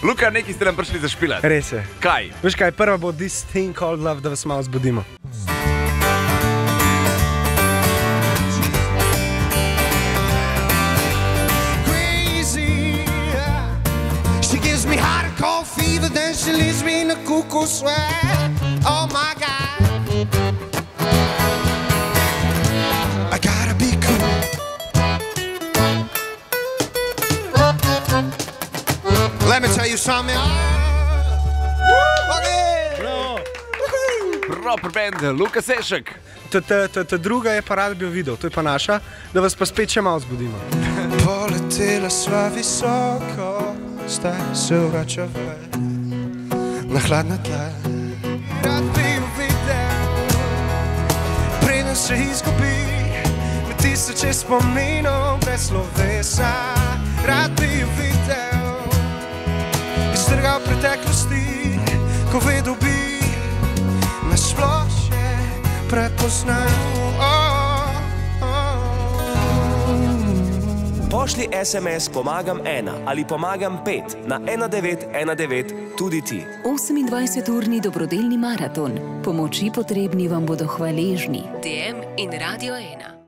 Luka, neki ste nam prišli zašpilati. Res je. Kaj? Veš kaj, prva bo This Thing Called Love, da vas malo zbudimo. Me hot and cold fever, then she leaves me in a cuckoo sweat. Oh my God, I gotta be cool. Let me tell you something. Proper band, Luka Sešek. Ta druga je pa rad bi jo videl, to je pa naša, da vas pa spet še malo zbudimo. Poletela sva visoko, zdaj se vrača na hladna tla. Rad bi jo videl, preden se izgubi med tisoče spominov brez slovesa. Rad bi jo videl, iztrgal preteklosti, ko vedel bi, nas sploh še prepoznal. Pošli SMS Pomagam 1 ali Pomagam 5 na 1919 tudi ti. 28-urni dobrodelni maraton. Pomoči potrebni vam bodo hvaležni. DM in Radio 1.